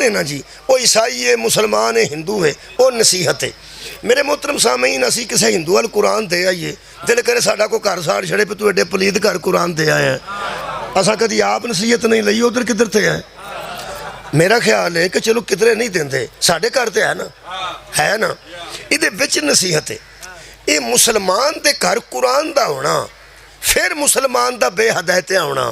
قرآن ہے نا جی، وہ عیسائی ہے، مسلمان ہے، ہندو ہے، وہ نصیحت ہے۔ میرے محترم سامعین، اسی کسی ہندو وال قرآن دے آئیے، دل کرے ساڈا کو گھر ساڑ چھڑے پہ تو ایڈے پلید گھر قرآن دے آیا ہے، اساں کدی آپ نصیحت نہیں لئی، ادھر کدھر تے ہے؟ میرا خیال ہے کہ چلو کدھرے نہیں دیندے، ساڈے گھر تے ہے نا، یہ وچ نصیحت ہے۔ یہ مسلمان دے گھر قرآن دا ہونا، پھر مسلمان دا بے ہدایتیاں ہونا،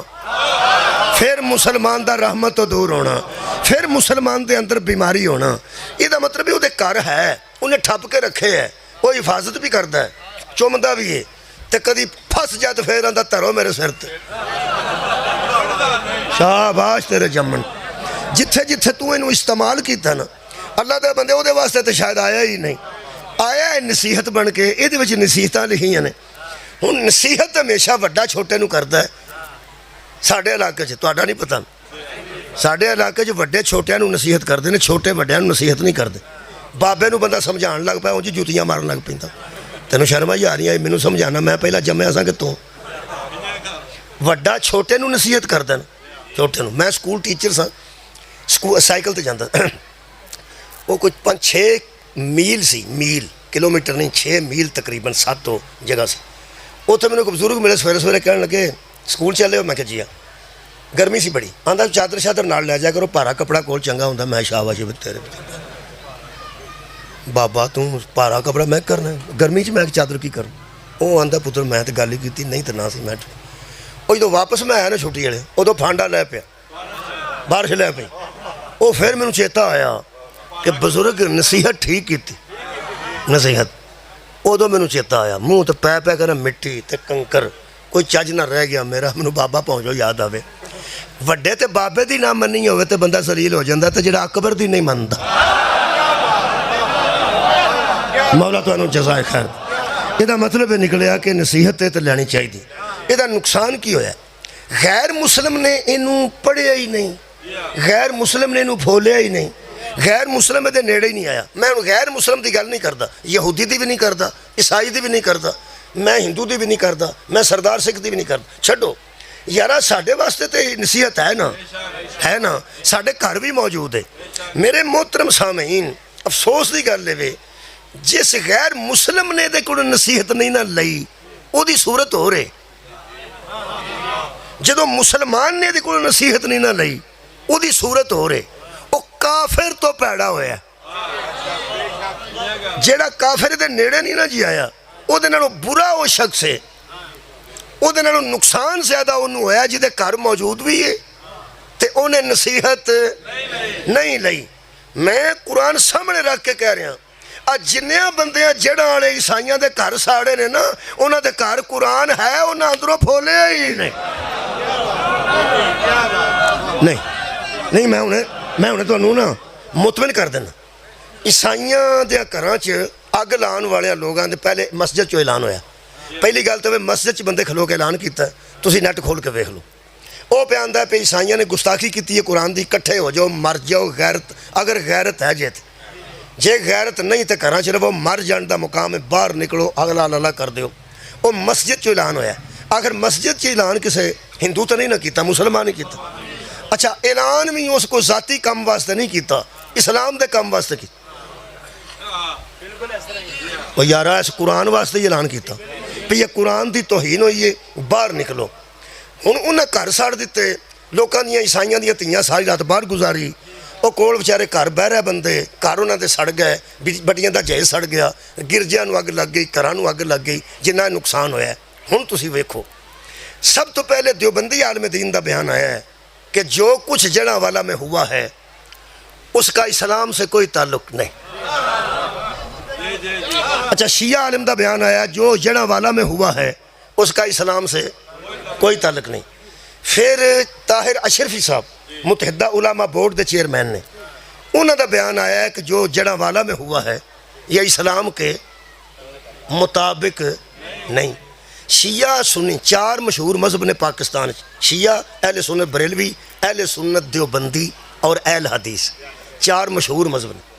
پھر مسلمان دا رحمت و دور ہونا، پھر مسلمان دے اندر بیماری ہونا۔ یہ دا مطلب ہے وہ دے گھر ہے، انہیں ٹھپ کے رکھے ہے، وہ حفاظت بھی کرتا ہے، چومدہ بھی ہے، تے کدی پھس جائے تو پھر آندا ترو میرے سر تے، شاباش تیرے جمن۔ جتھے جتھے تو انہوں استعمال کیتا نا، اللہ دے بندے وہ دے واسطے تو شاید آیا ہی نہیں، آیا ہے نصیحت بن کے، یہ دے وچ نصیحتاں لکھیاں نے۔ ہن نصیحت ہمیشہ وڈا چھوٹے نو کردا ہے، ساڈے علاقے چ تہاڈا نہیں پتہ، ساڈے علاقے چ وڈے چھوٹیاں نو نصیحت کردے نے، چھوٹے وڈیاں نو نصیحت نہیں کردے۔ بابے نو بندہ سمجھان لگ پیا، اونجی جوتیاں مارن لگ پیندا، تینوں شرم ہی آ رہی ہے مینوں سمجھانا، میں پہلا جمیا سا کہ تو وڈا چھوٹے نو نصیحت کردا نا، چھوٹے نو۔ میں سکول ٹیچر سا، سائیکل تے جاندا، وہ کچھ 5-6 میل سی، میل کلومیٹر نہیں، 6 میل تقریباً 7 جگہ سے۔ اتنے میرے کو بزرگ ملے، سویرے سویرے کہنے لگے سکول چلے ہو؟ میں کہ جی ہاں۔ گرمی سی بڑی، آندا چادر شادر نال لے جایا کرو، پارا کپڑا کول چنگا ہوندا۔ میں شاباش تیرے بابا تو پارا کپڑا میں کرنا گرمی چ، میں چادر کی کرنا؟ وہ آندا پتر میں تو گل ہی کی نہیں تو نہ سی۔ میں وہ جدو واپس میں آیا نا چھٹی والے، ادو پھانڈا لے پیا، بارش لے پئی، وہ پھر میرے چیتا آیا کہ بزرگ نصیحت ٹھیک کی تھی، نصیحت۔ ادو میرے چیتا آیا، منہ تو پے پے کرنا مٹی تے کنکر، کوئی چج نہ رہ گیا میرا، مینوں بابا پہنچو یاد آوے۔ وڈے تے بابے دی نہ مننی ہوئے تے بندہ ذلیل ہو جاندہ، تے جڑا اکبر دی نہیں مندا۔ مولا تو انہوں جزائے خیر۔ یہ دا مطلب نکلیا کہ نصیحت تے لینی چاہیے۔ یہ دا نقصان کی ہویا ہے؟ غیر مسلم نے انہوں پڑھیا ہی نہیں، غیر مسلم نے انہوں پھولیا ہی نہیں، غیر مسلم دے نیڑے ہی نہیں آیا۔ میں غیر مسلم دی گل نہیں کردا، یہودی دی بھی نہیں کردا، عیسائی دی بھی نہیں کردا، میں ہندو دی بھی نہیں کردا، میں سردار سکھ دی بھی نہیں کردا۔ چھڈو یارا، ساڈے واسطے تے نصیحت ہے نا، ساڈے گھر بھی موجود ہے۔ میرے محترم سامعین، افسوس دی گل ہے، جس غیر مسلم نے دے کوئی نصیحت نہیں نہ لئی، او دی صورت ہو رہے۔ جدو مسلمان نے دے کوئی نصیحت نہیں نہ لئی، او دی صورت ہو رہے۔ او کافر تو پیدا ہویا، جیڑا کافر دے نیڑے نہیں نہ جی آیا، او دے نالوں برا او شخص ہے، او دے نالوں نقصان زیادہ انہوں ہویا جدے گھر موجود بھی ہے تے انہیں نصیحت نہیں لئی۔ میں قرآن سامنے رکھ کے کہہ رہا ہوں، جنیاں بندیاں جڑا آنے عیسائیاں دے گھر ساڑے نے نا، انہاں دے گھر قرآن ہے، انہاں اندروں پھولے ہی نہیں۔ نہیں میں انہیں تو انہوں نا مطمئن کر دینا، عیسائیاں دے گھراں چ اگ لان والے لوگاں دے پہلے مسجد چو اعلان ہویا۔ پہلی گل تو مسجد چ بندے کھلو کے اعلان کیتا ہے، تسی نیٹ کھول کے ویکھ لو۔ وہ پہ آندا ہے پہ عیسائیاں نے گستاخی کیتی ہے قرآن دی، کٹھے ہو جاؤ، مر جاؤ، غیرت اگر غیرت ہے جے غیرت نہیں تے گھراں چ رہو، مر جان دا مقام ہے، باہر نکلو، اگلا اللہ کر دیو۔ وہ مسجد چ اعلان ہویا ہے۔ اگر مسجد چ اعلان کسے ہندو تو نہیں نہ کیتا، مسلمان نہیں کیتا۔ اچھا، اعلان بھی اس کو ذاتی کام واسطے نہیں کیتا، اسلام دے کام واسطے کیتا۔ وہ یارا اس قرآن واسطے ہی اعلان کیتا کہ یہ قرآن دی توہین ہوئی ہے، باہر نکلو۔ ہن انہیں گھر ساڑ دیتے، لوکاں دیاں عیسائیاں دیاں تیاں ساری رات باہر گزاری، وہ کول بچارے گھر بہ رہے بندے، گھر انہاں دے سڑ گئے، بڑیاں دا جہیز سڑ گیا، گرجیاں نو اگ لگ گئی، گھراں نو اگ لگ گئی، جنہ نقصان ہویا ہے۔ ہن تسی ویکھو، سب تو پہلے دیوبندی عالم دین دا بیان آیا ہے کہ جو کچھ جڑا والا میں ہوا ہے اس کا اسلام سے کوئی تعلق نہیں۔ اچھا، شیعہ عالم دا بیان آیا جو جڑا والا میں ہوا ہے اس کا اسلام سے کوئی تعلق نہیں۔ پھر طاہر اشرفی صاحب متحدہ علماء بورڈ دے چیئرمین نے، انہوں دا بیان آیا ہے کہ جو جڑا والا میں ہوا ہے یہ اسلام کے مطابق نہیں۔ شیعہ سنی 4 مشہور مذہب نے پاکستان، شیعہ، اہل سنت بریلوی، اہل سنت دیوبندی اور اہل حدیث، 4 مشہور مذہب نے۔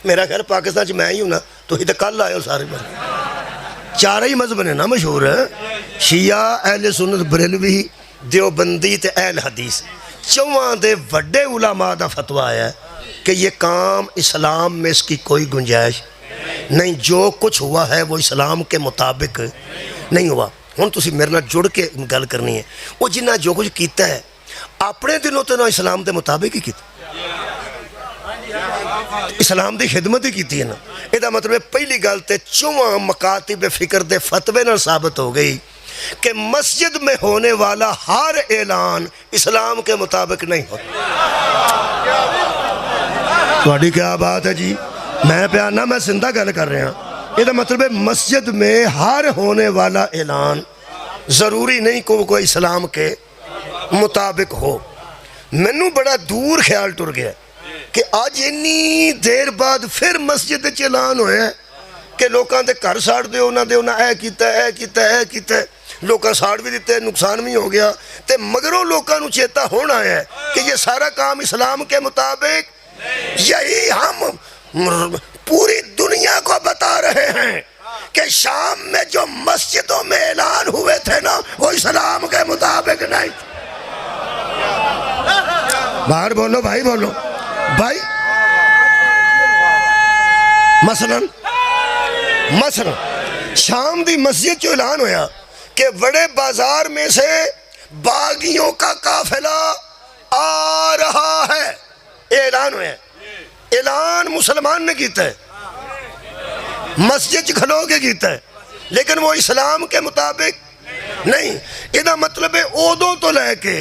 میرا خیر پاکستان میں ہی ہوں نا، تو ہی تو کل آئے ہو سارے مذہب، 4 ہی مذہب نے نا مشہور ہے، شیعہ، اہل سنت بریلوی، دیوبندی تے اہل حدیث۔ چواں دے وڈے علماء دا فتویٰ آیا ہے کہ یہ کام اسلام میں اس کی کوئی گنجائش نہیں، جو کچھ ہوا ہے وہ اسلام کے مطابق نہیں ہوا۔ ہن تسی میرے نال جڑ کے گل کرنی ہے، وہ جنہ جو کچھ کیتا ہے اپنے دلوں تو نہ اسلام دے مطابق ہی کیتا، اسلام دی خدمت ہی کیتی ہے نا۔ یہ مطلب ہے پہلی گل تے چواں مکاتب فکر دے فتوے نال ثابت ہو گئی کہ مسجد میں ہونے والا ہر اعلان اسلام کے مطابق نہیں ہوتا۔ تھوڑی کیا بات ہے جی، میں پیانا میں زندہ گل کر رہا ہوں۔ یہ مطلب ہے مسجد میں ہر ہونے والا اعلان ضروری نہیں کہ کوئی اسلام کے مطابق ہو۔ مینوں بڑا دور خیال ٹر گیا کہ آج اتنی دیر بعد پھر مسجد وچ اعلان ہویا ہے کہ لوکاں دے گھر ساڑ دے انہاں دے انہاں اے کیتا ہے لوکاں ساڑ بھی دیتے نقصان بھی ہو گیا تے مگروں لوکاں نو چیتا ہونا ہے کہ یہ سارا کام اسلام کے مطابق۔ یہی ہم پوری دنیا کو بتا رہے ہیں کہ شام میں جو مسجدوں میں اعلان ہوئے تھے نا وہ اسلام کے مطابق نہیں۔ باہر بولو بھائی، بولو بھائی۔ مثلا شام دی مسجد جو اعلان ہویا کہ بڑے بازار میں سے باغیوں کا قافلہ آ رہا ہے، اعلان ہویا، اعلان مسلمان نے کیتا ہے، مسجد کھلو کے کیتا ہے، لیکن وہ اسلام کے مطابق نہیں۔ یہ مطلب ہے اودوں تو لے کے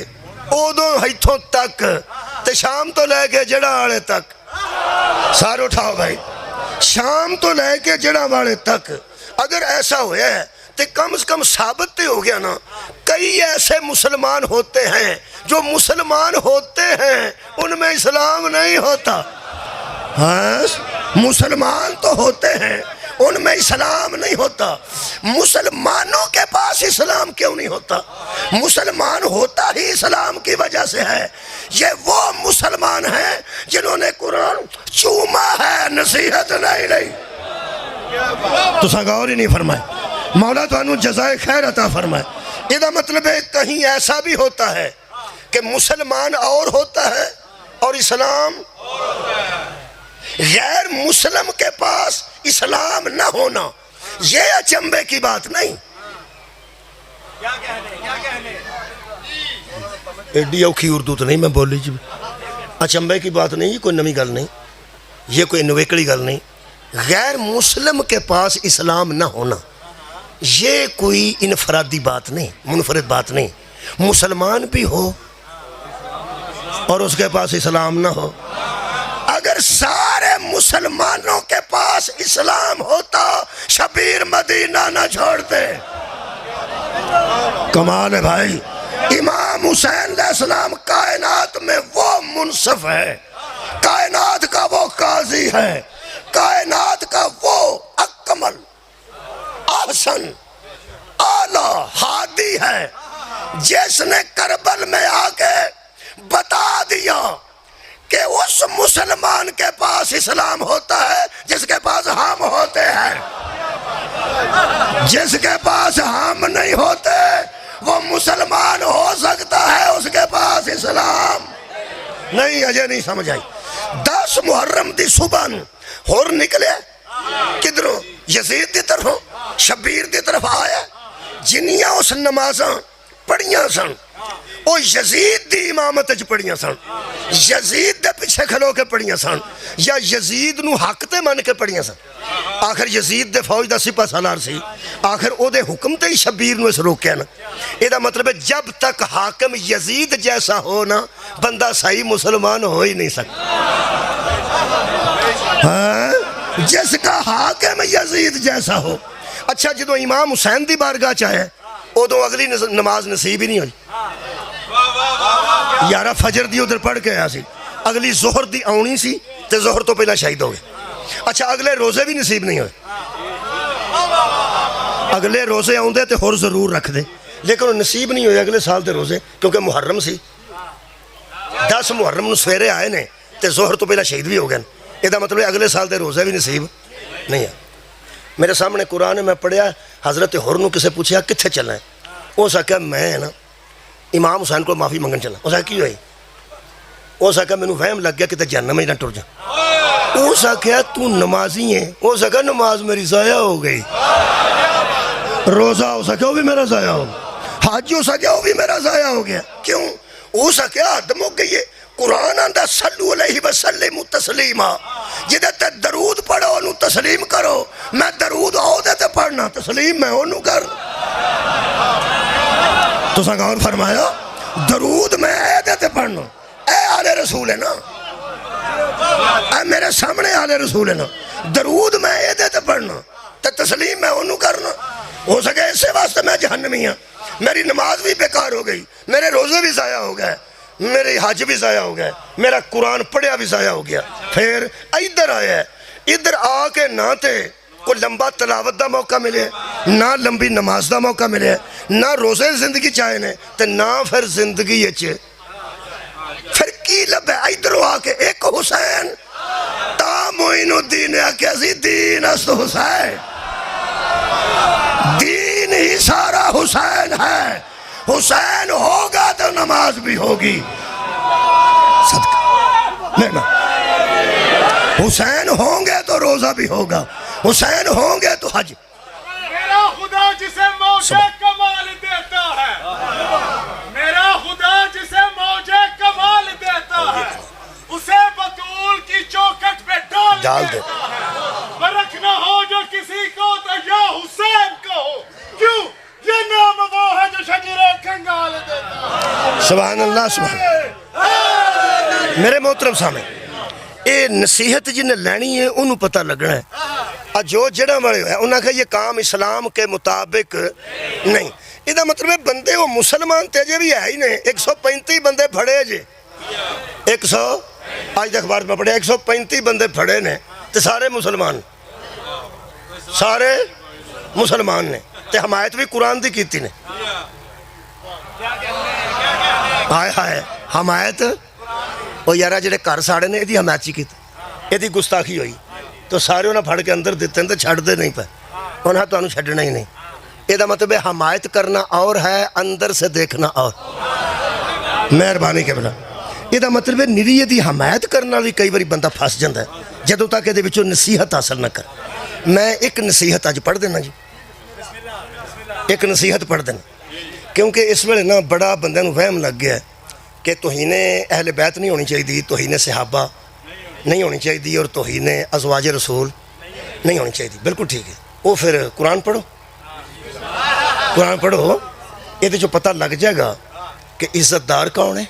اودوں ہیتھوں تک تے شام تو لے کے جڑا والے تک، سارے اٹھاؤ بھائی، شام تو لے کے جڑا والے تک اگر ایسا ہوا ہے تو کم از کم ثابت ہو گیا نا۔ کئی ایسے مسلمان ہوتے ہیں جو مسلمان ہوتے ہیں ان میں اسلام نہیں ہوتا، ہاں مسلمان تو ہوتے ہیں ان میں اسلام نہیں ہوتا۔ مسلمانوں کے پاس اسلام کیوں نہیں ہوتا؟ مسلمان ہوتا ہی اسلام کی وجہ سے ہے۔ یہ وہ مسلمان ہیں جنہوں نے قرآن چوما ہے، نصیحت نہیں۔ تو غور ہی نہیں فرمائے، مولا تو انہوں جزائے خیر عطا فرمائے۔ یہ مطلب ہے کہیں ایسا بھی ہوتا ہے کہ مسلمان اور ہوتا ہے اور اسلام غیر مسلم کے پاس اسلام نہ ہونا یہ اچنبے کی بات نہیں۔ ایڈی اوکھی اردو تو نہیں میں بولی جی، اچنبے کی بات نہیں، یہ کوئی نئی گل نہیں، یہ کوئی نویکڑی گل نہیں۔ غیر مسلم کے پاس اسلام نہ ہونا یہ کوئی انفرادی بات نہیں، منفرد بات نہیں۔ مسلمان بھی ہو اور اس کے پاس اسلام نہ ہو، اگر سارے مسلمانوں کے پاس اسلام ہوتا شبیر مدینہ نہ چھوڑتے۔ کمال ہے بھائی، امام حسین علیہ السلام کائنات میں وہ منصف ہے، کائنات کا وہ قاضی ہے، کائنات کا وہ اکمل احسن اعلیٰ ہادی ہے جس نے کربل میں آ کے بتا دیا کہ اس مسلمان کے پاس اسلام ہوتا ہے جس کے پاس ہم ہوتے ہیں، جس کے پاس ہم نہیں ہوتے وہ مسلمان ہو سکتا ہے، اس کے پاس اسلام نہیں۔ اجے نہیں سمجھ آئی۔ 10 محرم دی صبح ہور نکلے کدھروں؟ یزید دی طرفوں، شبیر دی طرف آیا، جنیاں اس نمازاں پڑھیاں سن وہ یزید دی امامت چ پڑھیاں سن، یزید دے پیچھے کھلو کے پڑھیاں سن، یا یزید نو حق تے من کے پڑھیاں سن۔ آخر یزید دے فوج دا سپہ سالار سی، آخر او دے حکم تے ہی شبیر نو اس روکیا نا۔ یہ مطلب ہے جب تک حاکم یزید جیسا ہو نا بندہ صحیح مسلمان ہو ہی نہیں سکتا۔ ہاں جس کا حاکم یزید جیسا ہو۔ اچھا جدو امام حسین دی بارگاہ چاہے ادو اگلی نماز نصیب ہی نہیں ہوئی، یارہ فجر دی ادھر پڑھ کے آیا سی، اگلی ظہر دی آنی سی تے ظہر تو پہلا شہید ہو گئے۔ اچھا اگلے روزے بھی نصیب نہیں ہوئے، اگلے روزے آؤں دے تے ہور ضرور رکھ دے، لیکن وہ نصیب نہیں ہوئے اگلے سال دے روزے، کیونکہ محرم سی۔ 10 محرم نو سویرے آئے نے تے ظہر تو پہلا شہید بھی ہو گئے۔ یہ مطلب ہے اگلے سال دے روزے بھی نصیب نہیں ہے۔ میرے سامنے قرآن میں پڑھیا، حضرت ہور نو کسے پوچھیا کتھے چلنا ہے، وہ سا کہ میں نا امام حسین کو معافی منگن چلا۔ وہ سا کی ہوئی؟ اس آخیا مینوں وہم لگ گیا کہ جہنم میں نہ ٹر جا. اس آخیا تو نمازی ہے. اس آخیا نماز میری ضائع ہو گئی. روزہ اس آخیا وہ بھی میرا ضائع ہو گیا. حج اس آخیا وہ بھی میرا ضائع ہو گیا. کیوں؟ اس آخیا حد مک گئی ہے. قرآن آندا صلو علیہ وسلم تسلیما. جدے تے درود پڑھو انہوں تسلیم کرو. میں درود عہدے تے پڑھنا تسلیم میں انہوں کر. تو سا غور فرمایا درود میں عہدے تے پڑھنا. اے آل رسول ہے نا, اے میرے سامنے آل رسول ہے نا. درود میں عہدے تے پڑھنا تے تسلیم میں انہوں کرنا. ہو سکے اس سے واسطے میں جہنمی ہوں. میری نماز بھی بیکار ہو گئی, میرے روزے بھی ضائع ہو گئے, میرے حج بھی ضائع ہو گئے, میرا قرآن پڑھیا بھی ضائع ہو گیا. پھر ادھر آیا ہے, ادھر آ کے نہ تے کوئی لمبا تلاوت دا موقع ملے, نہ لمبی نماز دا موقع ملے, نہ روزے زندگی چاہے نے, تے نہ پھر زندگی اچھے. پھر کی لب ہے ادھر آ کے ایک حسین تا معین الدین ہے کہ اسی دین است حسین. دین ہی سارا حسین ہے. حسین ہوگا تو نماز بھی ہوگی. صدقہ لینا. حسین ہوں گے تو روزہ بھی ہوگا, حسین ہوں گے تو حج. میرا خدا جسے موجے کمال دیتا ہے, میرا خدا جسے موجے کمال دیتا ہے, اسے بطول کی چوکٹ پہ ڈال دیتا ہے. فرق نہ ہو جو کسی کو تو یا حسین کہو. کیوں؟ یہ نام وہ ہے جو شجرے کنگال دیتا ہے. سبحان اللہ سبحان اللہ. میرے محترم سامنے اے نصیحت جنہیں لینی ہے انہوں پتہ لگنا ہے. جو جڑا بڑے ہوئے انہوں نے کہا یہ کام اسلام کے مطابق نہیں. یہ مطلب ہے بندے وہ مسلمان تیجے بھی ہے ہی نہیں. 135 بندے پھڑے جے, 100 آج اخبار میں پڑھے 135 بندے پھڑے نے تو سارے مسلمان, سارے مسلمان نے. تے حمایت بھی قرآن دی کیتی نے. ہائے ہائے حمایت وہ یارہ جڑے کر ساڑے نے یہ حمایت چی کیتی, یہ گستاخی ہوئی تو سارے انہیں پھڑ کے اندر دیتے ہیں تو چھڑ دے نہیں پہ, انہیں تو انہوں چھڑنا ہی نہیں. یہ مطلب ہے حمایت کرنا اور ہے, اندر سے دیکھنا اور. مہربانی کے بلا یہ مطلب ہے نری دی حمایت کرنا بھی کئی باری بندہ پھاس جاندہ ہے جدوں تک یہ بچوں نصیحت حاصل نہ کر. میں ایک نصیحت آج پڑھ دینا جی, ایک نصیحت پڑھ دینا, کیونکہ اس ویلے نا بڑا بندے نو وہم لگ گیا ہے کہ توہین اہل بیت نہیں ہونی چاہیے, توہین صحابہ نہیں ہونی چاہیے, اور توہین ازواج رسول نہیں ہونی چاہیے. بالکل ٹھیک ہے. وہ پھر قرآن پڑھو, قرآن پڑھو, یہ جو پتہ لگ جائے گا کہ عزت دار کون ہے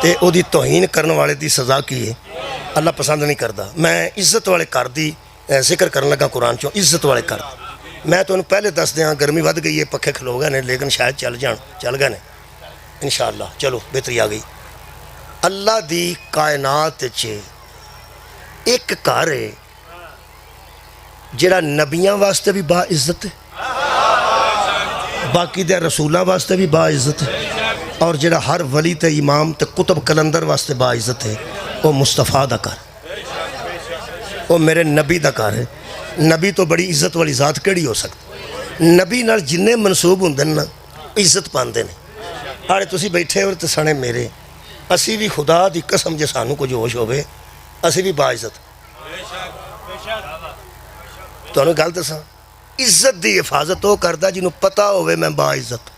تے او دی توہین کرنے والے دی سزا کی ہے. اللہ پسند نہیں کرتا. میں عزت والے کر دی ذکر کرنے لگا قرآن چوں, عزت والے کر. میں تو انہوں پہلے دس دیا گرمی ود گئی ہے, پکھے کھلو گئے نے, لیکن شاید چل گئے نے انشاءاللہ. چلو بہتری آ گئی. اللہ دی کائنات چے ایک گھر ہے جڑا نبیاں واسطے بھی با عزت ہے, باقی دے رسولاں واسطے بھی با عزت ہے, اور جڑا ہر ولی تے امام تے کتب کلندر واسطے با عزت ہے. وہ مصطفیٰ دا کر, وہ میرے نبی دا کر ہے. نبی تو بڑی عزت والی ذات کیڑی ہو سکتی. نبی نال جننے منصوب ہوندے نا عزت پاندے نے. آڑے تسی بیٹھے اور تسانے میرے, اسی بھی خدا دی قسم جے سانو کو جوش ہوئے اسی بھی با عزت. تو انہوں گل دساں, عزت دی حفاظت ہو کردہ جنہوں پتہ ہوئے میں با عزت.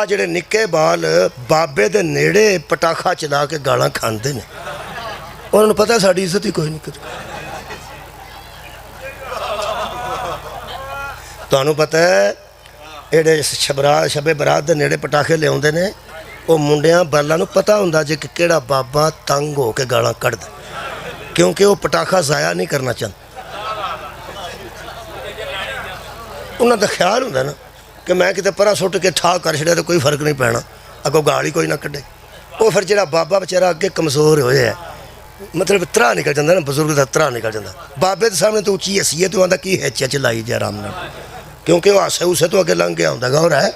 جڑے نکے بال بابے دے نیڑے پٹاخا چلا کے گالاں کھاندے نے, انہوں نے پتہ ہے ساڑھی عزت ہی کوئی نہیں کرتی. تو انہوں پتہ ہے ایڈے شب برات دے نیڑے پٹاخے لے ہوندے نے, وہ منڈیاں بالاں نو پتہ ہوندہ جے کہ کیڑا بابا تنگ ہو کے گالاں کڑ دے, کیونکہ وہ پٹاخا ضائع نہیں کرنا چاہتا. انہوں دا خیال ہوندہ نا کہ میں کتے پرا سٹ کے ٹھا کر چھڑے تو کوئی فرق نہیں پینا, اگو گالی کوئی نہ کٹے. وہ پھر جڑا بابا بچارہ اگے کمزور ہوئے ہے, مطلب ترا نکل جاندہ نا, بزرگ دا ترا نکل جاندہ. بابے دے سامنے تو اچھی حیثیت تو آندہ کی ہے چچ لائی جائے آرام نہ, کیونکہ وہ آسے اسے تو اگے لنگ گیا ہوندہ گا. اور ہے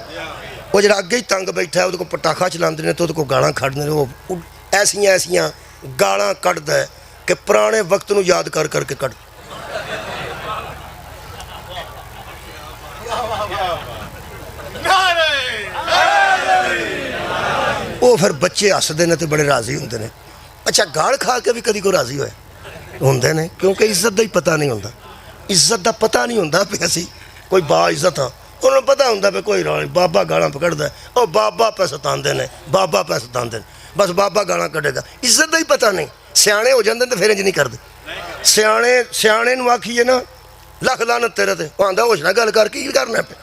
وہ جڑا اگے ہی تنگ بیٹھا ہے, وہ کو پٹاخا چلاندے نے تو کو گالاں کھڑنے, وہ ایسیاں گالاں کٹ دے کہ پرانے وقت نو یاد کر کر کے کٹ. وہ پھر بچے ہستے ہیں تو بڑے راضی ہوتے ہیں. اچھا گال کھا کے بھی کدی کوئی راضی ہوئے ہوندے نے کیونکہ عزت کا ہی پتہ نہیں ہوتا. عزت کا پتہ نہیں ہوتا پہ اسی کوئی با عزت ہاں انہوں نے پتہ ہوتا پہ کوئی راہ بابا گالاں پکڑتا ہے اور بابا پہ ستاندے نے بابا پہ ستاندے نے بس بابا گالاں کڈے گا. عزت کا ہی پتہ نہیں. سیانے ہو جاندے تو پھر انج نہیں کرتے. سیانے نو آکھیے نا لکھ لعنت تیرے تے وہ آندا ہوش نہ گل کر کی کرنا پہ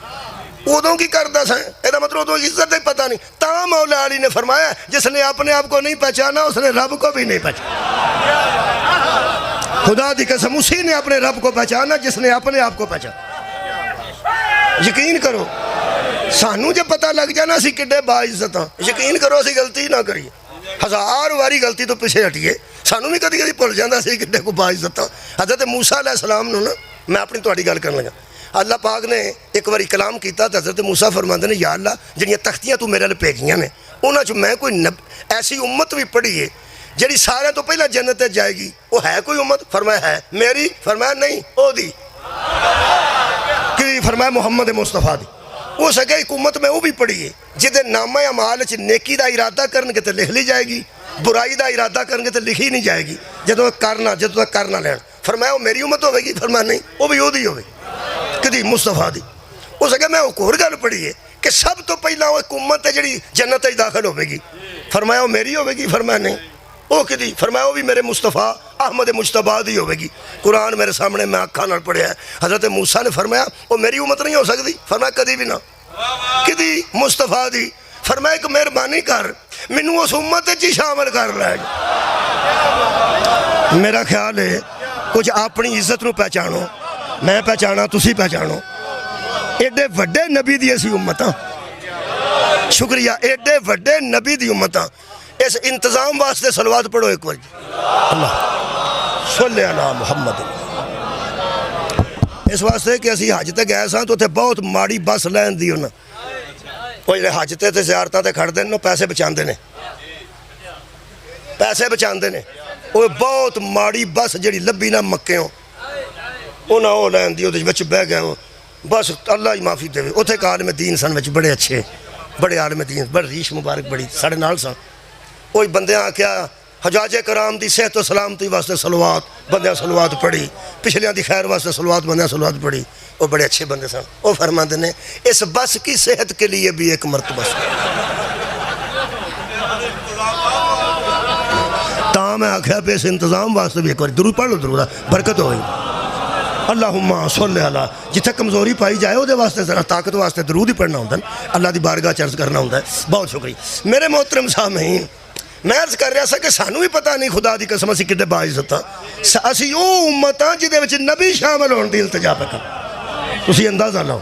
ادوں کی کردا سا یہ مطلب ادوں عزت کا ہی پتہ نہیں. تا مولا علی نے فرمایا جس نے اپنے آپ کو نہیں پہچانا اس نے رب کو بھی نہیں پہچانا. خدا دی قسم اسی نے اپنے رب کو پہچانا جس نے اپنے آپ کو پہچانا. یقین کرو سانو جب پتہ لگ جانا اسی کڈے با عزت ہاں. یقین کرو اسی غلطی نہ کریے. 1000 واری غلطی تو پیچھے ہٹیے. سانو بھی کدی کدی بھول جاتا اسی کڈے کو با عزت ہاں. حضرت موسیٰ علیہ السلام نو نا میں اپنی تہاڈی گل کرن لگا. اللہ پاک نے ایک باری کلام کیتا تو حضرت موسیٰ فرماندے نے یا اللہ جڑیاں تختیاں تو میرے لے بھیجیاں نے انہاں چ میں کوئی ایسی امت بھی پڑھی ہے جڑی سارے تو پہلا جنت جائے گی. وہ ہے کوئی امت؟ فرمایا ہے. میری؟ فرمایا نہیں او دی کہ فرمایا محمد مصطفیٰ دی. ہو سکے ایک امت میں وہ بھی پڑھی ہے جہدے نامہ اعمال چ نیکی دا ارادہ کرن گے تو لکھ لی جائے گی برائی دا ارادہ کرن گے تو لکھی نہیں جائے گی جدوں تک کرنا لین. فرمایا وہ میری امت ہوے گی؟ فرمایا نہیں وہ بھی وہ دی ہوے کدی مصطفیٰ دی. ہو سکے میں ایک اور گل پڑھی ہے کہ سب تو پہلا وہ ایک امت ہے جڑی جنت وچ داخل ہوے گی. فرمایا وہ میری ہوے گی؟ فرمایا نہیں وہ کدی. فرمایا وہ بھی میرے مصطفیٰ احمد مجتبیٰ دی ہوے گی. قرآن میرے سامنے میں اکھاں نال پڑھیا ہے. حضرت موسیٰ نے فرمایا وہ میری امت نہیں ہو سکتی. فرمایا کدی بھی نہ کدی مصطفیٰ دی. فرمایا ایک مہربانی کر مینوں اس امت وچ ہی شامل کر لے. میرا خیال ہے کچھ اپنی عزت نو پہچانو میں پہچانا تسی پہچانو. ایڈے وڈے نبی دی اسی امت ہاں. شکریہ ایڈے وڈے نبی دی امت ہاں. اس انتظام واسطے صلوات پڑھو ایک بار. اللہ صلی علی محمد. اس واسطے کہ اسی حج تے گئے ساں تو اتنے بہت ماڑی بس لین دی انہاں. وہ جڑے حج تے زیارتاں تے کھڑدے نے پیسے بچاندے نے پیسے بچاندے نے. وہ بہت ماڑی بس جڑی لبھی نہ مکیوں انہاں وہ لین دی وہ بچ بہ گئے. بس اللہ ہی معافی دے. اتنے ایک عالم دین سن وچ بڑے اچھے بڑے عالم دین بڑے ریش مبارک بڑی ساڑھے نال سن. وہی بندیاں آکھیا حجاج کرام دی صحت و سلامتی واسطے صلوات بندیاں صلوات پڑھی پچھلیاں دی خیر واسطے صلوات بندیاں صلوات پڑھی. وہ بڑے اچھے بندے سن. وہ فرماندے نے اس بس کی صحت کے لیے بھی ایک مرتبہ تا میں آکھیا پہ اس انتظام واسطے بھی ایک بار درود پڑھ لو. درود برکت ہوئی. اللہم صلی علی جتھے کمزوری پائی جائے وہ دے واسطے ذرا طاقت واسطے درود ہی پڑھنا ہوتا ہے. اللہ دی بارگاہ چرچ کرنا ہوتا ہے. بہت شکریہ. میرے محترم سامعین میں عرض کر رہا سا کہ سانو بھی پتہ نہیں خدا دی قسم اسی کڈے با عزت ہاں. اسی او امت ہاں جہدے وچ نبی شامل ہون دی التجا پہ کر. تسی اندازہ لاؤ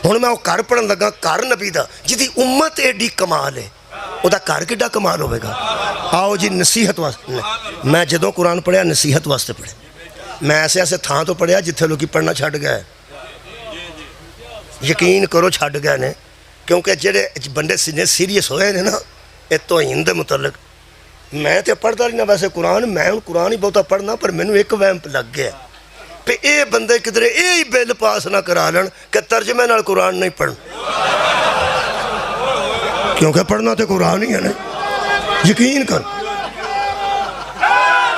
ہن میں وہ گھر پڑھن لگا گھر نبی دا جدی امت ایڈی کمال ہے وہ دا گھر کڈا کمال ہوے گا. آؤ جی نصیحت واسطے میں جدوں قرآن پڑھیا نصیحت واسطے پڑھے. میں ایسے تھان تو پڑھیا جتھے لوگ پڑھنا چھڈ گئے. یقین کرو چھڈ گئے نے کیونکہ جڑے بندے سیریس ہوئے نے نا یہ توہین دے متعلق. میں تو پڑھتا رہنا ویسے قرآن میں قرآن ہی بہتا پڑھنا پر مینوں ایک وہم لگ گیا پہ اے بندے کدھر یہ بل پاس نہ کرا لین کہ ترجمے نال قرآن نہیں پڑھن. کیونکہ پڑھنا تو قرآن ہی ہے نا. یقین کر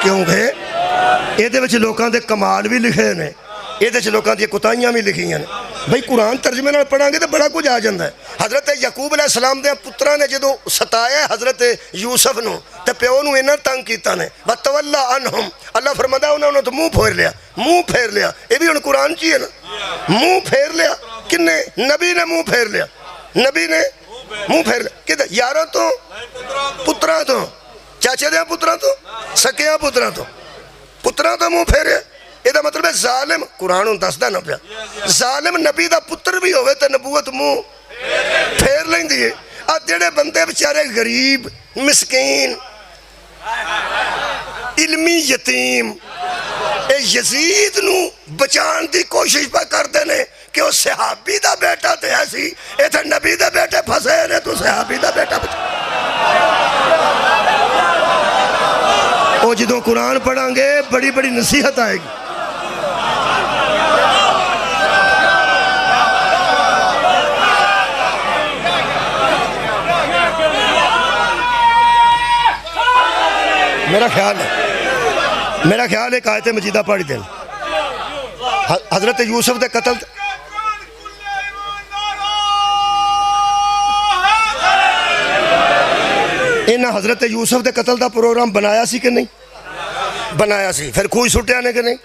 کیونکہ یہ لوگوں کے کمال بھی لکھے نے یہ لوگوں کی کوتاہیاں بھی لکھی ہیں. بھائی قرآن ترجمے نال پڑھا گے تو بڑا کچھ آ جاتا ہے. حضرت یعقوب علیہ السلام دے پترا نے جدو ستایا حضرت یوسف نو تے پیو نو اینا تنگ کیتا نے وَتَوَلَّ عَنْهُمْ. اللہ فرماتا انہوں نے تو منہ پھیر لیا. یہ بھی ان قرآن چی ہے نا. منہ پھیر لیا کنے؟ نبی نے منہ پھیر لیا. نبی نے منہ پھیر لیا کدھر؟ یاروں تو پترا تو چاچے دیا پترا تو سکیاں پترا تو منہ پھیرے. یہ مطلب ہے ظالم قرآن دسدا نہ پیا ظالم نبی دا پتر بھی ہوئے تو نبوت منہ پھیر لیں دیئے. جڑے بندے بچارے غریب مسکین علمی یتیم اے یزید نو بچان دی کوشش پہ کر دینے کہ وہ صحابی دا بیٹا تے ایسی اے تھے نبی دا بیٹے پھسے رہے تو صحابی دا بیٹا بچا. وہ جدوں قرآن پڑھیں گے بڑی بڑی نصیحت آئے گی. میرا خیال ایک آیت مجیدہ پڑھ دیں حضرت یوسف دے قتل انہاں حضرت یوسف دے قتل دا پروگرام بنایا سی کہ نہیں بنایا سی پھر کوئی سٹیا نے کہ نہیں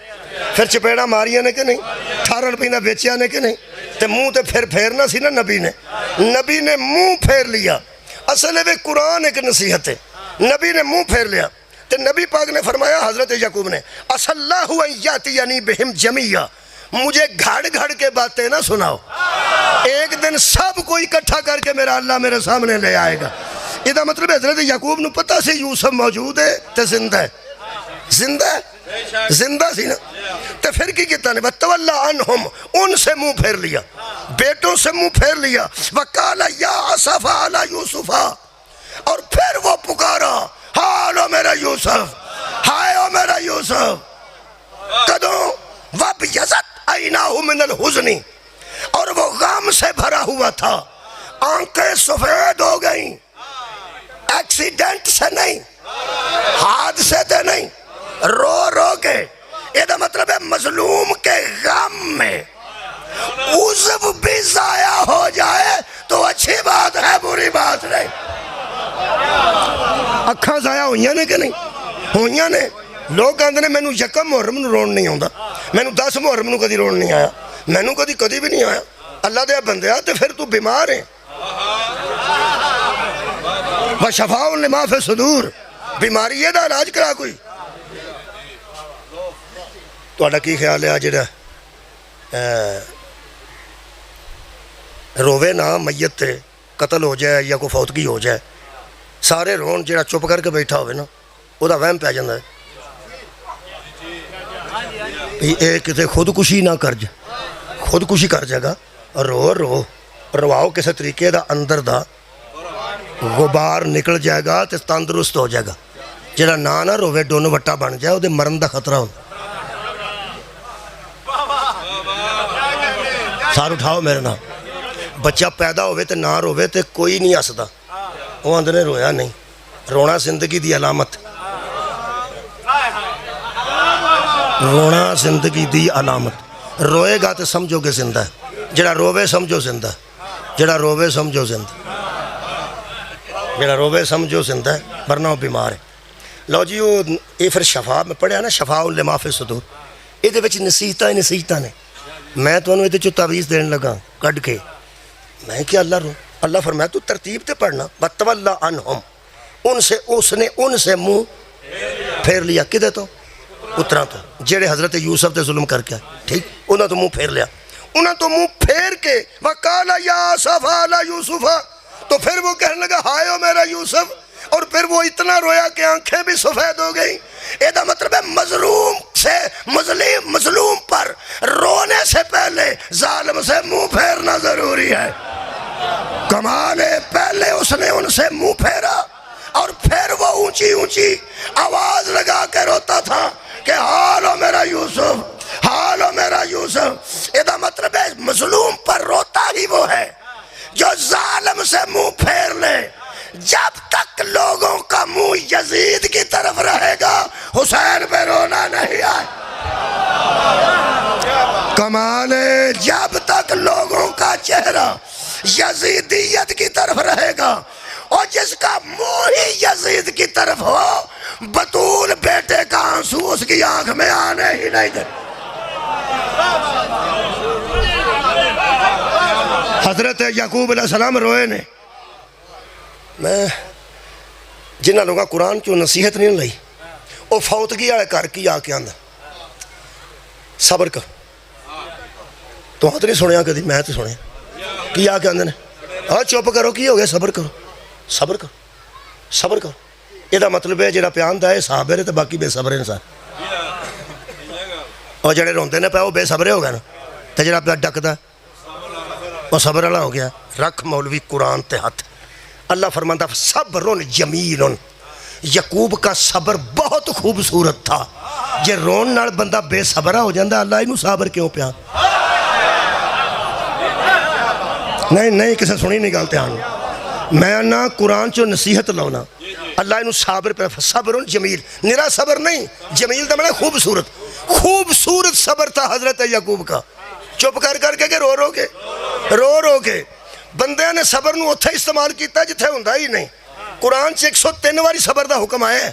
پھر چپیڑا ماریا نے کہ نہیں 18 روپیہ بیچیا نے کہ نہیں تے منہ تے پھر پھیرنا سی نا نبی نے منہ پھیر لیا اصل ہے قرآن ایک نصیحت ہے نبی نے منہ پھیر لیا تے نبی پاک نے فرمایا حضرت یعقوب نے اصلہ ان یاتینی بہم جمیعا مجھے گھڑ گھڑ کے باتیں نہ سناؤ ایک دن سب کو اکٹھا کر کے میرا اللہ میرے سامنے لے آئے گا یہ دا مطلب حضرت یعقوب نو پتہ سی یوسف موجود ہے تے زندہ ہے زندہ سی نا تے پھر کی کہتا نے وَتَوَلَّا عَنْهُمْ ان سے منہ پھیر لیا بیٹوں سے منہ پھیر لیا وَقَالَ يَا أَسَفَ عَلَى يُوسُفَ اور پھر وہ پکارا ہالو میرا یوسف ہائے او میرا یوسف کدوں وَبْيَزَتْ عَيْنَاهُ مِنَ الْحُزْنِ اور وہ غم سے بھرا ہوا تھا آنکھیں سفید ہو گئیں ایکسیڈنٹ سے نہیں حادثے سے نہیں رو رو کے یہ دا مطلب ہے مظلوم کے غم میں عزب بھی ضائع ہو جائے تو اچھی بات ہے بری بات نہیں اکھاں ضائع ہوئیاں نے کہ نہیں ہوئیاں نے لوگ کہتے ہیں میں نو یکم محرم نو رون نہیں ہوندہ میں نو 10 محرم نو کدی رون نہیں آیا میں نو کدی بھی نہیں آیا اللہ دے بندیا تے پھر تو بیمار ہے وَشَفَاءٌ لِمَا فِي الصُّدُورِ بیماری یہ دا علاج کرا کوئی تو اڈا کی خیال ہے آجڑا روے نا میت تے قتل ہو جائے یا کوئی فوتگی ہو جائے سارے رون جڑا چپ کر کے بیٹھا ہوئے نا وہ دا وہم پہ جاندہ ہے ایک تے خودکشی نہ کر جائے خودکشی کر جائے گا رواؤ کسے طریقے دا اندر دا غبار نکل جائے گا تے تندرست ہو جائے گا جڑا نہ روے ڈون وٹا بن جائے وہ دے مرن دا خطرہ ہوں سار اٹھاؤ میرے نام بچہ پیدا ہوئے تے نہ روے تے کوئی نہیں ہسدا وہ اندر رویا نہیں رونا زندگی دی علامت رونا زندگی دی علامت روئے گا تے سمجھو گے زندہ ہے جڑا روے سمجھو زندہ ہے جڑا روے سمجھو زندہ جڑا روے سمجھو زندہ ہے ورنہ وہ بیمار ہے لو جی یہ پھر شفا میں پڑھیا نا شفاء لما فی الصدور یہ دے وچ نصیحتاں نے میں تو انہوں یہ تعویذ دین لگا کڈ کے میں کیا اللہ فرمایا تو ترتیب تے پڑھنا وَتَوَلَّا عَنْهُمْ اس نے ان سے منہ پھیر لیا کدے تو اترا تو جڑے حضرت یوسف تے ظلم کر کے ٹھیک انہوں تو منہ پھیر لیا انہوں تو منہ پھیر کے وَقَالَ يَا أَسَفَ عَلَى يُوسُفَ تو پھر وہ کہنے لگا ہائے او میرا یوسف اور پھر وہ اتنا رویا کہ آنکھیں بھی سفید ہو گئی یہ دا مطلب ہے مظلوم پر رونے سے پہلے ظالم سے منہ پھیرنا ضروری ہے کمال ہے پہلے اس نے ان سے منہ پھیرا اور پھر وہ اونچی آواز لگا کے روتا تھا کہ حالو میرا یوسف یہ دا مطلب ہے مظلوم پر روتا ہی وہ ہے جو ظالم سے منہ پھیر لے جب تک لوگوں کا منہ یزید کی طرف رہے گا حسین پہ رونا نہیں آئے کمال ہے جب تک لوگوں کا چہرہ یزیدیت کی طرف رہے گا اور جس کا منہ ہی یزید کی طرف ہو بطول بیٹے کا آنسو اس کی آنکھ میں آنے ہی نہیں دے حضرت یعقوب علیہ السلام روئے نے میں جنہاں لوگاں قرآن چوں نصیحت نہیں لئی وہ فوتگی والے کر کی آ کے آندا صبر کر تو ہاتھ نہیں سنیا کدی میں تو سنیا کی آ کے آندے نے چپ کرو کی ہو گیا صبر کرو یہ دا مطلب ہے جڑا پیان دا ہے صحابے نے تو باقی بے صبر انسان اور جڑے روندے نے پہ وہ بے صبرے ہو گئے نا تو جڑا پہ ڈکدا وہ صبر والا ہو گیا رکھ مولوی قرآن تے ہاتھ اللہ فرماتا صبر جمیل یعقوب کا صبر بہت خوبصورت تھا جے رون نال بندہ بے صبرہ ہو جاندہ اللہ انہوں صبر کیوں پیا نہیں کسے سنی نہیں گالتے آنے میں نہ قرآن چو نصیحت لاؤنا اللہ انہوں صابر پہ صبر جمیل نرا صبر نہیں جمیل دا معنی خوبصورت خوبصورت صبر تھا حضرت یعقوب کا چپ کر کے رو کے بندے نے صبر نو اتھے استعمال کیتا جتھے ہوندا ہی نہیں قرآن 103 واری صبر دا حکم آیا ہے